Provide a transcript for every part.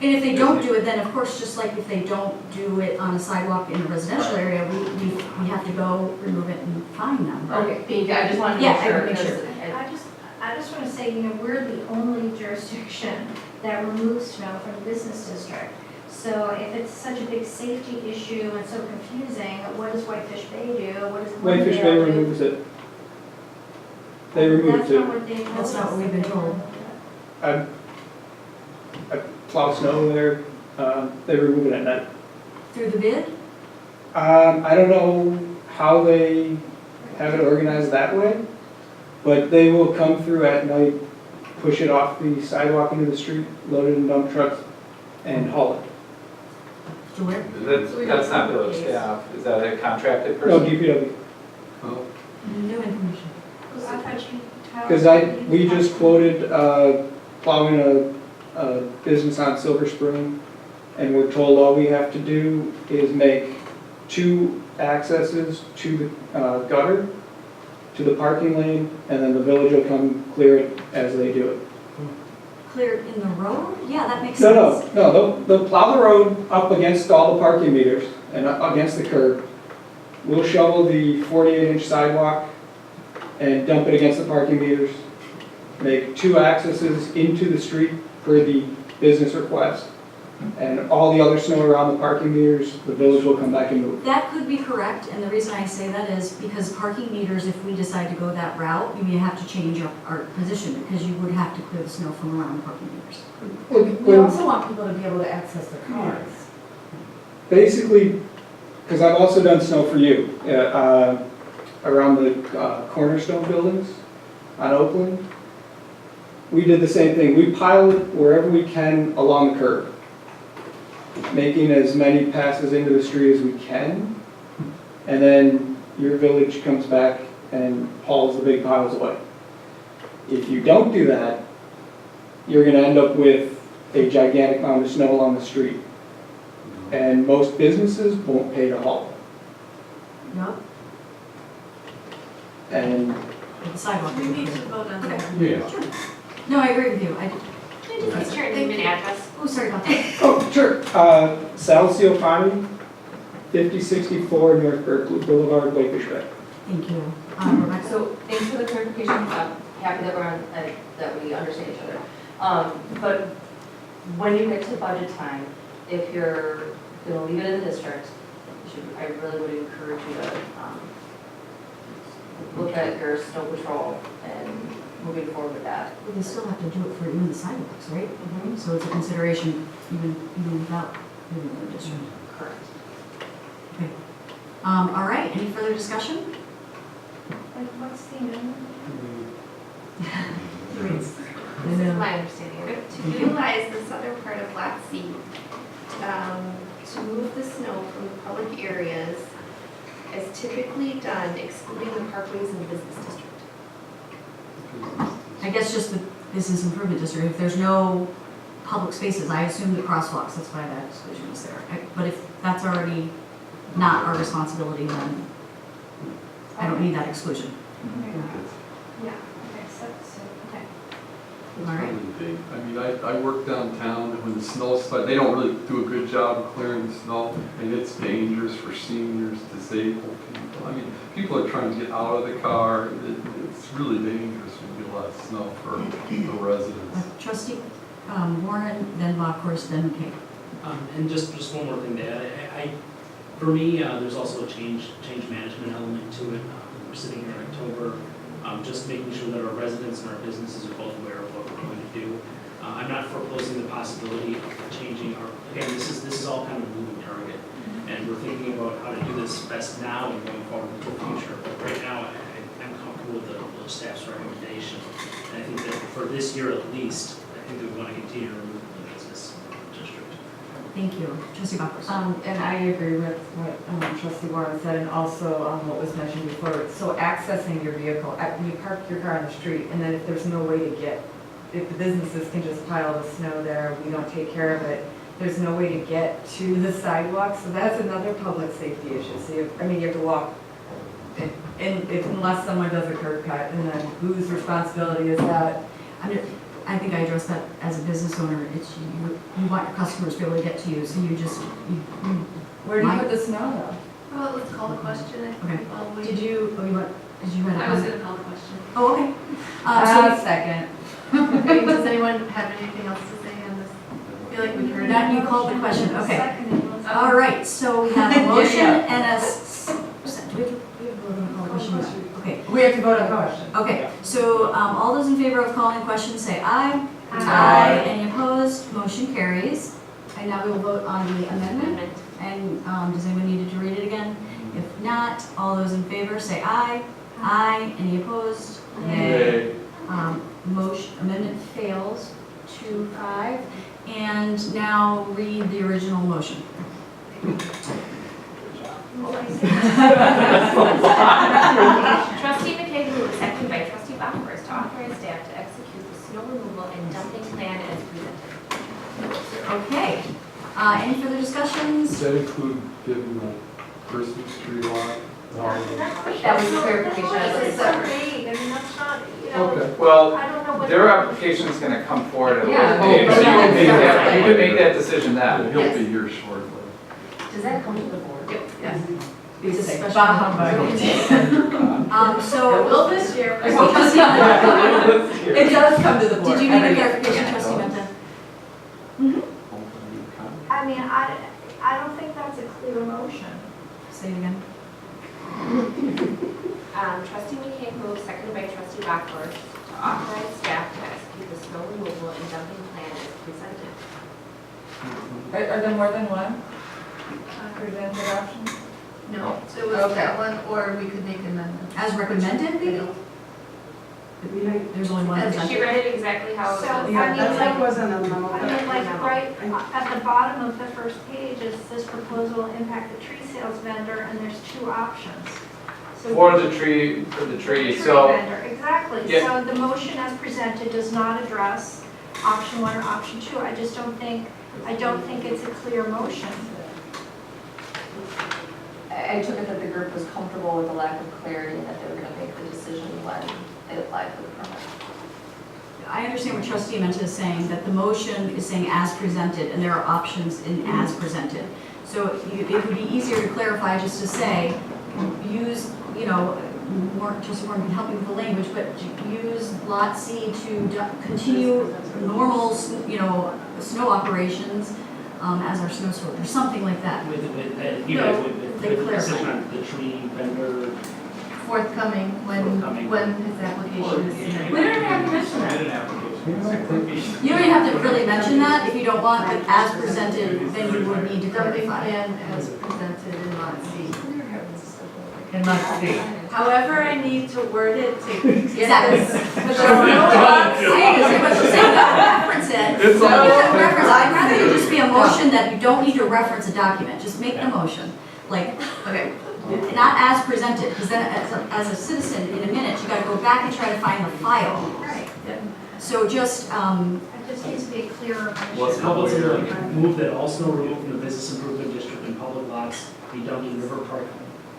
And if they don't do it, then of course, just like if they don't do it on a sidewalk in a residential area, we have to go remove it and fine them. Okay, thank you, I just wanted to Yeah, make I sure. would make sure. because I just want to say, we're the only jurisdiction that removes snow from the business district. So if it's such a big safety issue and so confusing, what does Whitefish Bay do? What does Whitefish Bay Glendale do? removes it. They removed That's not it. what they told That's not us what we've that been they told. removed I plow snow there, they remove it at night. Through the bid? I don't know how they have it organized that way, but they will come through at night, push it off the sidewalk into the street, load it in dump trucks, and haul it. To where? That's not village staff, is that a contracted No, person? DPW. Oh. New information. it. I thought you. Because we just quoted plowing a business on Silver Spring, and we're told all we have to do is make 2 accesses to the gutter, to the parking lane, and then the village will come clear it as they do it. Clear in the road? Yeah, that makes No, sense. they'll plow the road up against all the parking meters and up against the curb. We'll shovel the 48-inch sidewalk and dump it against the parking meters. Make 2 accesses into the street per the business request. And all the other snow around the parking meters, the village will come back and move. That could be correct, and the reason I say that is because parking meters, if we decide to go that route, you may have to change our position, because you would have to clear the snow from around the parking meters. We also want people to be able to access their cars. Basically, because I've also done snow for you, around the Cornerstone buildings on Oakland. We did the same thing. We pile it wherever we can along the curb, making as many passes into the street as we can. And then your village comes back and hauls the big piles away. If you don't do that, you're gonna end up with a gigantic amount of snow along the street. And most businesses won't pay to haul. Yep. And The sidewalk. We need to vote on that. Yeah. Sure. No, I agree with you. Can I just get your name and address? Oh, sorry about that. oh, sure. Salcio Farming, 5064 North Berkeley Boulevard, Whitefish Bay. Thank you. Rebecca? So thanks for the clarification, I'm happy that we're on, that we understand each other. But when you get to budget time, if you're gonna leave it in the district, I really would encourage you to look at your snow patrol and moving forward with that. Well, they still have to do it for even the sidewalks, right? So it's a consideration even without moving to the district. Correct. Okay. All right, any further discussion? Like, what's the amendment? This is my understanding of it. To utilize the southern part of Lot C, to move the snow from the public areas as typically done, excluding the parkways in the business district. I guess just the business improvement district, if there's no public spaces, I assume the crosswalks, that's why that exclusion is there. But if that's already not our responsibility, then I don't need that exclusion. Yeah, okay, so, okay. All right. I mean, I work downtown, and when the snow's, they don't really do a good job of clearing the snow, and it's dangerous for seniors, disabled people. I mean, people are trying to get out of the car. It's really dangerous when you get a lot of snow for the residents. Trustee Warren, then Bockhorst, then McKay. And just one more thing to add. For me, there's also a change management element to it. We're sitting here in October, just making sure that our residents and our businesses are both aware of what we're going to do. I'm not foreclosing the possibility of changing our, again, this is all kind of a moving target. And we're thinking about how to do this best now and going forward into the future. But right now, I'm comfortable with the village staff's recommendation. And I think that for this year at least, I think that we want to continue to remove the business district. Thank you. Trustee Bockhorst. And I agree with what Trustee Warren said, and also what was mentioned before. So accessing your vehicle, you park your car on the street, and then if there's no way to get, if the businesses can just pile the snow there, we don't take care of it, there's no way to get to the sidewalk, so that's another public safety issue. So you have to walk, and unless someone does a curb cut, and then whose responsibility is that? I think I addressed that as a business owner, it's, you want your customers to be able to get to you, so you just, Where do you put the snow though? Well, let's call the question. Okay. Well, we- did you, oh, you want, did you have a I was comment? gonna call the question. Oh, okay. So Second. Okay, does anyone have anything else to say on this? I feel like we've heard. That you called the question, okay. Seconded, let's- All right, so we have a motion Yeah. and a, do we have to vote on the call question? Okay, We have to vote on the question. okay, so, all those in favor of calling the question, say aye. Aye. Any opposed? Motion carries. And now we will vote on the amendment. And, does anyone need to read it again? If not, all those in favor, say aye. Aye. Any opposed? Nay. Amendment fails, 2-5. And now read the original motion. Trustee McKay moves, seconded by trustee Bachhorst, to authorize staff to execute the snow removal and dumping plan as presented. Okay. Any further Does discussions? that include giving the person street lot? That was a clarification. It's so vague, I mean, that's not, you know, Okay. Well, I don't know what. their application's gonna come forward at a Yeah. later date, so you can make Oh, that, you can make that decision then. He'll be here shortly. Does that come to the board? Yes. It's a special- Bah humbug. So, Will this year. Trustee Menta, It does come to the board. did you need a every year. clarification, trustee Menta? I mean, I don't think that's a clear motion. Say it again. Trustee McKay moves, seconded by trustee Bachhorst, to authorize staff to execute the snow removal and dumping plan as presented. Are there more than one presented options? No, it was Okay. that one, or we could make amendments. As recommended, maybe? There's only one She presented. read it exactly how it So, was. I mean, That's like like, wasn't a memo. I mean, like, right at the bottom of the first page is this proposal will impact the tree sales vendor, and there's two options. So For the tree, so, vendor, exactly. Yeah. So the motion as presented does not address option one or option two. I just don't think it's a clear motion. I took it that the group was comfortable with the lack of clarity and that they were gonna make the decision when they applied for the permit. I understand what trustee Menta is saying, that the motion is saying as presented, and there are options in as presented. So it would be easier to clarify just to say, use, Trustee Warren can help me with the language, but use lot C to continue normal, snow operations as our snow storage, or something like that. With No, with they the clarify. decision on the tree vendor. Forthcoming Forthcoming. when his application is submitted. We don't even have to mention that. You don't even have to really mention that. If you don't want, but as presented, then you would need to Dumping clarify. plan as presented in lot C. And let's see. However, I need to word it to get Exactly. this. But there's no lot C, is what you're saying, don't reference it. It's No, all- you have to reference, I'd rather it just be a motion that you don't need to reference a document, just make the motion. Like, Okay. not as presented, because then as a citizen, in a minute, you gotta go back and try to find the file. Right. So just, It just needs to be a clearer What's motion. How about something like move that all snow removed from the business improvement district and public lots be dumped in River Park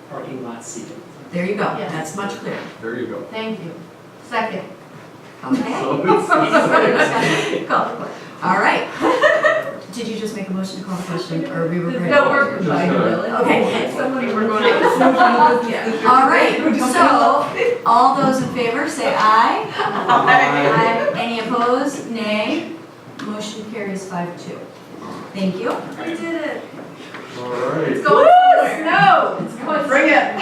parking lot C. there you go, Yes. that's much clearer. There you go. Thank you. Second. Okay. So it's- Call the question. All right. Did you just make a motion to call the question, or we were? No, we're. Just gonna- Okay. Somebody, we're going to. Yeah. All right, so, all those in favor, say aye. Aye. Any opposed? Nay. Motion carries 5-2. Thank you. We did it. All right. It's going somewhere. No, it's going. Bring it.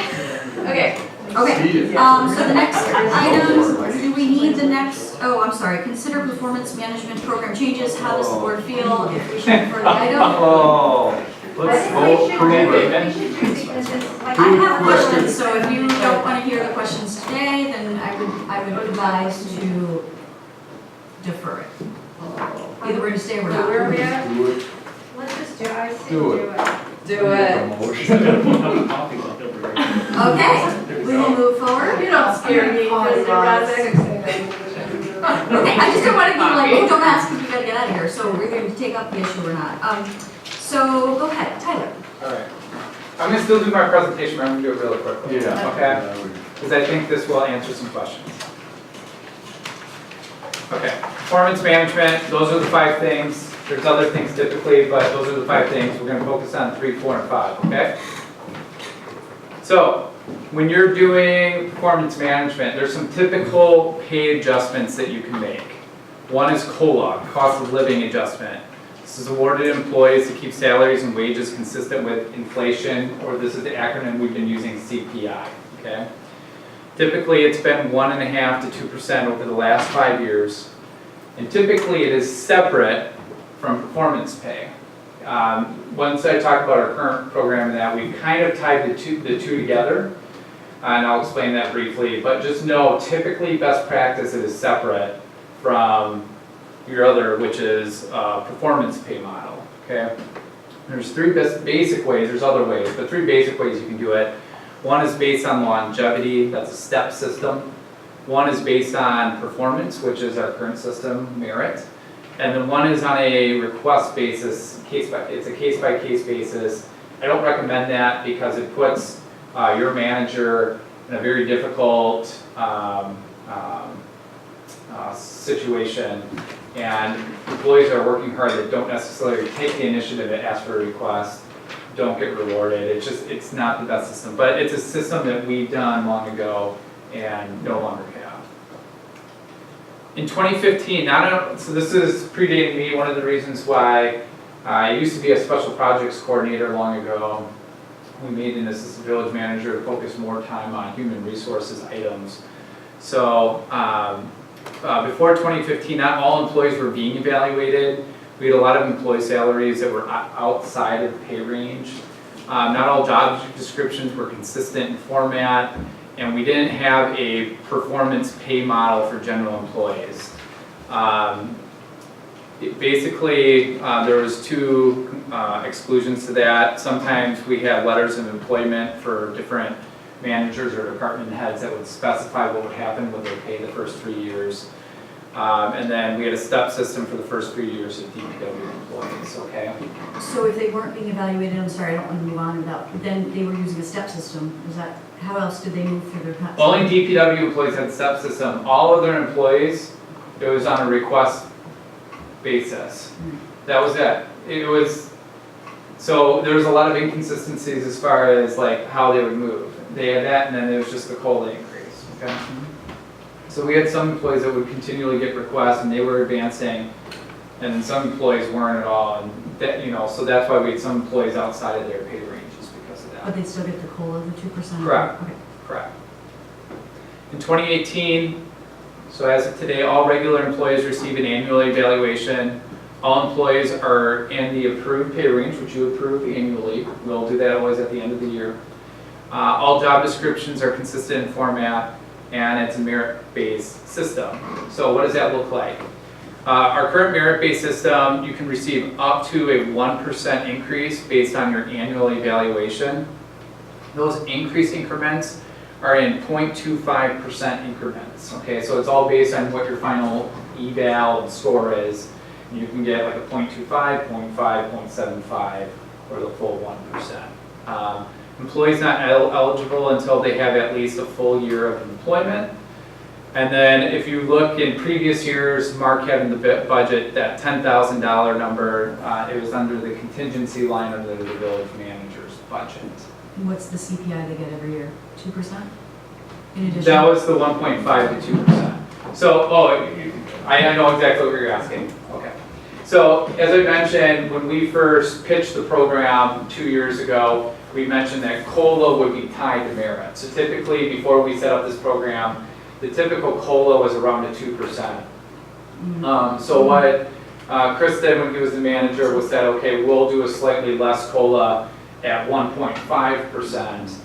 Okay. Okay, See it. so the next item, do we need the next, I'm sorry, consider performance management program changes. How does the board feel if we should refer the item? oh, I let's think vote, we should prove do it. it, we should do it because it's like. I have questions, so if you don't want to hear the questions today, then I would advise to defer it. Either we're going to stay or we're not. Where are we at? Do it. Let's just do, I say Do do it. it. Do it. Motion. Okay, we will move forward. You don't scare me because you're not Okay, I just don't want to be like, oh, don't ask if you gotta get out of here, so we're going to take up the issue or not. So go ahead, Tyler. All right. I'm gonna still do my presentation, but I'm gonna do it really quickly. Yeah. Okay? Because I think this will answer some questions. Okay. Performance management, those are the 5 things. There's other things typically, but those are the 5 things. We're gonna focus on 3, 4, and 5, okay? So, when you're doing performance management, there's some typical pay adjustments that you can make. One is COLA, cost of living adjustment. This is awarded to employees to keep salaries and wages consistent with inflation, or this is the acronym we've been using, CPI, okay? Typically, it's been 1.5% to 2% over the last 5 years, and typically it is separate from performance pay. Once I talk about our current program and that, we've kind of tied the two together, and I'll explain that briefly, but just know typically best practice is separate from your other, which is performance pay model, okay? There's 3 basic ways, there's other ways, but 3 basic ways you can do it. One is based on longevity, that's a step system. One is based on performance, which is our current system, merit. And then one is on a request basis, it's a case-by-case basis. I don't recommend that because it puts your manager in a very difficult situation, and employees are working hard that don't necessarily take the initiative to ask for a request, don't get rewarded. It's not the best system, but it's a system that we've done long ago and no longer have. In 2015, so this is predating me, one of the reasons why I used to be a special projects coordinator long ago. We made an assistant village manager to focus more time on human resources items. So before 2015, not all employees were being evaluated. We had a lot of employee salaries that were outside of the pay range. Not all job descriptions were consistent in format, and we didn't have a performance pay model for general employees. Basically, there was 2 exclusions to that. Sometimes we had letters of employment for different managers or department heads that would specify what would happen with their pay the first 3 years. And then we had a step system for the first 3 years of DPW employees, okay? So if they weren't being evaluated, I'm sorry, I don't want to move on without, then they were using a step system, is that, how else did they move through their cuts? Only DPW employees had step system. All other employees, it was on a request basis. That was it. It was, so there was a lot of inconsistencies as far as like how they would move. They had that, and then there was just the COLA increase, okay? So we had some employees that would continually get requests and they were advancing, and then some employees weren't at all, and that, so that's why we had some employees outside of their pay ranges because of that. But they still get the COLA, the 2%? Correct. Okay. Correct. In 2018, so as of today, all regular employees receive an annual evaluation. All employees are in the approved pay range, which you approve annually. We'll do that always at the end of the year. All job descriptions are consistent in format, and it's a merit-based system. So what does that look like? Our current merit-based system, you can receive up to a 1% increase based on your annual evaluation. Those increase increments are in 0.25% increments, okay? So it's all based on what your final eval and score is. You can get like a 0.25, 0.5, 0.75, or the full 1%. Employees not eligible until they have at least a full year of employment. And then if you look in previous years, Mark had in the budget that $10,000 number, it was under the contingency line under the village manager's budget. What's the CPI they get every year? 2%? In addition? That was the 1.5 to 2%. So, I know exactly what you're asking. Okay. So, as I mentioned, when we first pitched the program 2 years ago, we mentioned that COLA would be tied to merit. So typically, before we set up this program, the typical COLA was around a 2%. So what Chris did when he was the manager was said, okay, we'll do a slightly less COLA at 1.5%.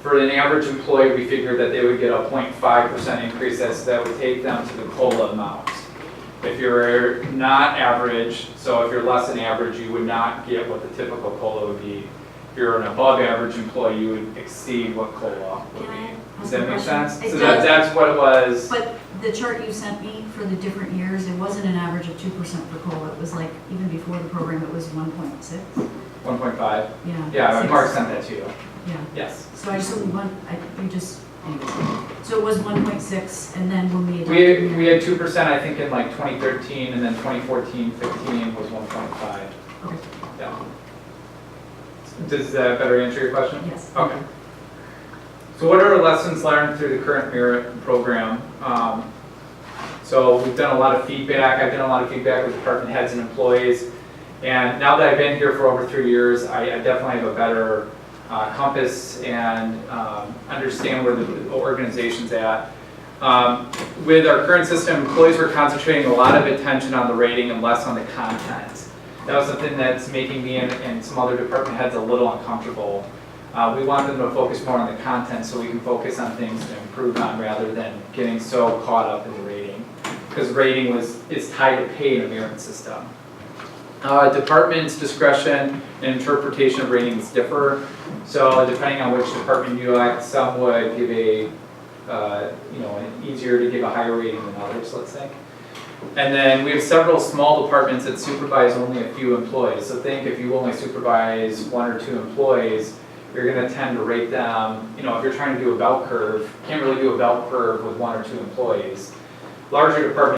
For an average employee, we figured that they would get a 0.5% increase, that would take them to the COLA amount. If you're not average, so if you're less than average, you would not get what the typical COLA would be. If you're an above average employee, you would exceed what COLA would be. Does that make sense? So that's what it was. But the chart you sent me for the different years, it wasn't an average of 2% for COLA. It was like, even before the program, it was 1.6. 1.5? Yeah. Yeah, 6. Mark sent that to you. Yeah. Yes. So I just want, anyways. So it was 1.6, and then when we adopted. We had 2%, I think, in like 2013, and then 2014, 15 was 1.5. Okay. Yeah. Does that better answer your question? Yes. Okay. So what are our lessons learned through the current merit program? So we've done a lot of feedback. I've done a lot of feedback with department heads and employees. And now that I've been here for over 3 years, I definitely have a better compass and understand where the organization's at. With our current system, employees were concentrating a lot of attention on the rating and less on the content. That was something that's making me and some other department heads a little uncomfortable. We want them to focus more on the content so we can focus on things to improve on rather than getting so caught up in the rating. Because rating is tied to pay in a merit system. Department's discretion and interpretation of ratings differ. So depending on which department you elect, some would give easier to give a higher rating than others, let's say. And then we have several small departments that supervise only a few employees. So think if you only supervise 1 or 2 employees, you're going to tend to rate them, if you're trying to do a bell curve, you can't really do a bell curve with 1 or 2 employees. Larger departments